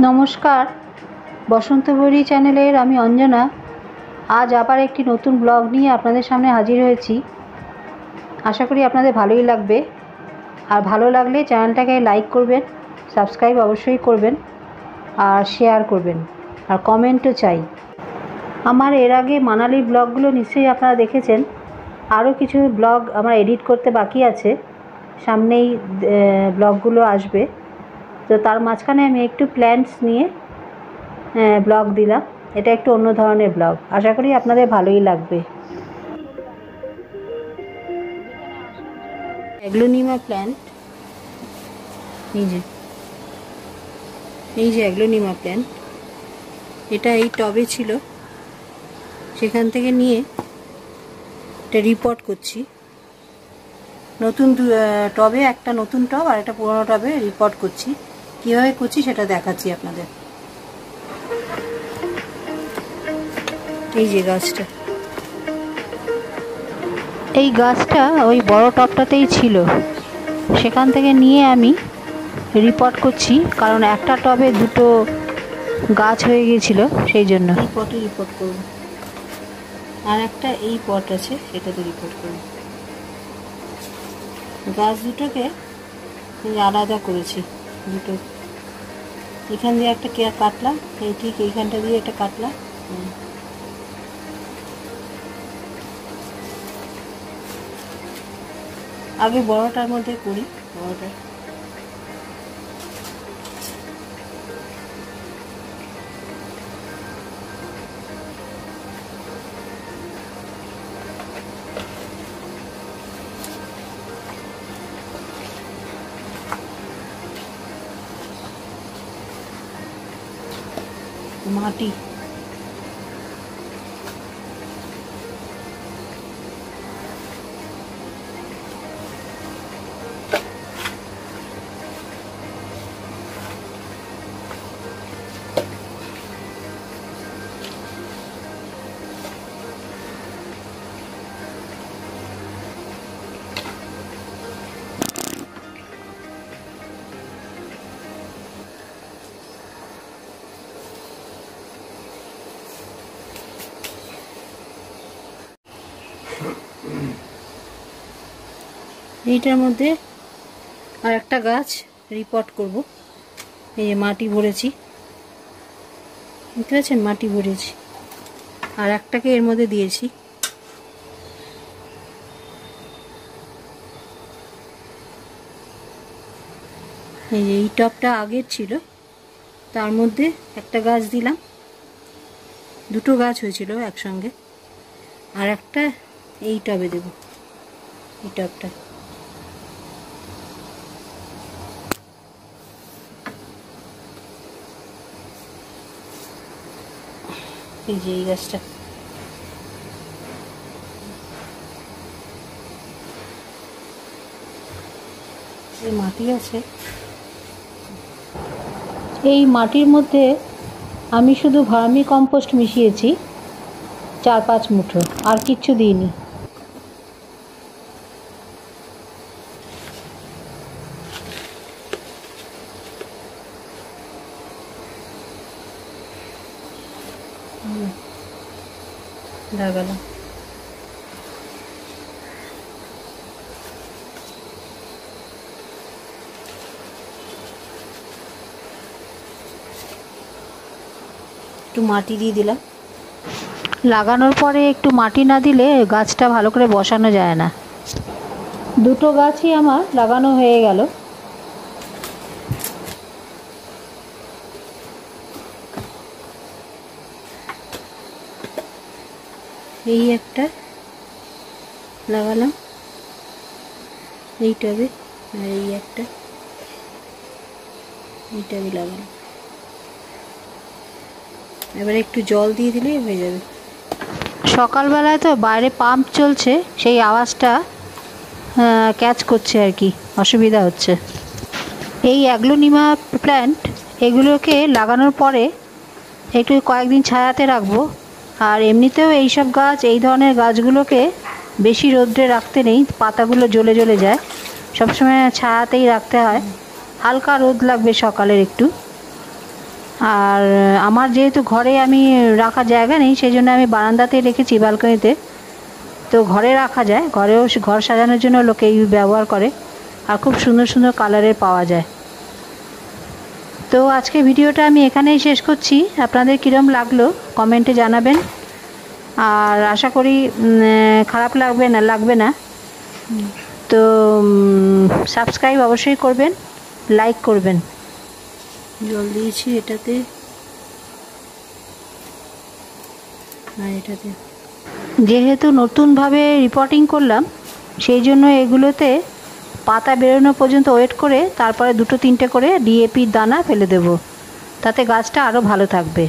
নমস্কার, বসন্তবরী চ্যানেলের আমি অঞ্জনা। আজ আবার একটি নতুন ব্লগ নিয়ে আপনাদের সামনে হাজির হয়েছি। আশা করি আপনাদের ভালোই লাগবে। আর ভালো লাগলে চ্যানেলটাকে লাইক করবেন, সাবস্ক্রাইব অবশ্যই করবেন, আর শেয়ার করবেন, আর কমেন্টও চাই। আমার এর আগে মানালির ব্লগগুলো নিশ্চয়ই আপনারা দেখেছেন। আরও কিছু ব্লগ আমার এডিট করতে বাকি আছে, সামনেই ব্লগগুলো আসবে। তো তার মাঝখানে আমি একটু প্ল্যান্টস নিয়ে ব্লগ দিলাম। এটা একটু অন্য ধরনের ব্লগ, আশা করি আপনাদের ভালোই লাগবে। অ্যাগ্লোনিমা প্ল্যান্ট, এই যে অ্যাগ্লোনিমা প্ল্যান্ট, এটা এই টবে ছিল, সেখান থেকে নিয়ে এটা রিপোর্ট করছি। নতুন টবে, একটা নতুন টব আর একটা পুরোনো টবে রিপোর্ট করছি। কীভাবে করছি সেটা দেখাচ্ছি আপনাদের। এই যে গাছটা, এই গাছটা ওই বড় টবটাতেই ছিল, সেখান থেকে নিয়ে আমি রিপোর্ট করছি, কারণ একটা টবে দুটো গাছ হয়ে গিয়েছিল, সেই জন্য এই পটে রিপোর্ট করব। আর একটা এই পট আছে, সেটাতে রিপোর্ট করব। গাছ দুটোকে আলাদা করেছি, দুটো এখান দিয়ে একটা কাটলাম, এই ঠিক এইখানটা দিয়ে একটা কাটলাম। আগে বড়টার মধ্যে করি, বড়টা মাটি, এইটার মধ্যে আর একটা গাছ রিপোর্ট করব। এই যে মাটি ভরেছি, বুঝতে পারছেন, মাটি ভরেছি, আর একটাকে এর মধ্যে দিয়েছি। এই যে এই টবটা আগের ছিল, তার মধ্যে একটা গাছ দিলাম, দুটো গাছ হয়েছিল একসঙ্গে। আর একটা এই টবে দেব, এই টবটা। এই যে এই গাছটা, এই মাটি আছে, এই মাটির মধ্যে আমি শুধু ভার্মি কম্পোস্ট মিশিয়েছি 4-5 মুঠো, আর কিচ্ছু দিইনি। লাগালাম। একটু মাটি দিয়ে দিলাম। লাগানোর পরে একটু মাটি না দিলে গাছটা ভালো করে বসানো যায় না। দুটো গাছই আমার লাগানো হয়ে গেল। এই একটা লাগালাম এই টবে, আর এই একটা এই টবে লাগালাম। এবার একটু জল দিয়ে দিলেই হয়ে যাবে। সকালবেলায় তো বাইরে পাম্প চলছে, সেই আওয়াজটা ক্যাচ করছে আর কি, অসুবিধা হচ্ছে। এই অ্যাগ্লোনিমা প্ল্যান্ট, এগুলোকে লাগানোর পরে একটু কয়েকদিন ছায়াতে রাখবো। আর এমনিতেও এইসব গাছ, এই ধরনের গাছগুলোকে বেশি রোদ্রে রাখতে নেই, পাতাগুলো জ্বলে জ্বলে যায়, সবসময় ছায়াতেই রাখতে হয়। হালকা রোদ লাগবে সকালের একটু, আর আমার যেহেতু ঘরে আমি রাখার জায়গা নেই, সেই জন্য আমি বারান্দাতে রেখেছি, ব্যালকনিতে। তো ঘরে রাখা যায়, ঘরেও ঘর সাজানোর জন্য লোকে এই ব্যবহার করে, আর খুব সুন্দর সুন্দর কালারের পাওয়া যায়। তো আজকে ভিডিওটা আমি এখানেই শেষ করছি। আপনাদের কীরকম লাগলো কমেন্টে জানাবেন, আর আশা করি খারাপ লাগবে না। তো সাবস্ক্রাইব অবশ্যই করবেন, লাইক করবেন। জল দিয়েছি এটাতে আর এটাতে। যেহেতু নতুনভাবে রিপোর্টিং করলাম, সেই জন্য এগুলোতে পাতা বেরোনো পর্যন্ত ওয়েট করে তারপরে 2-3টে করে ডিএপির দানা ফেলে দেব, তাতে গাছটা আরও ভালো থাকবে।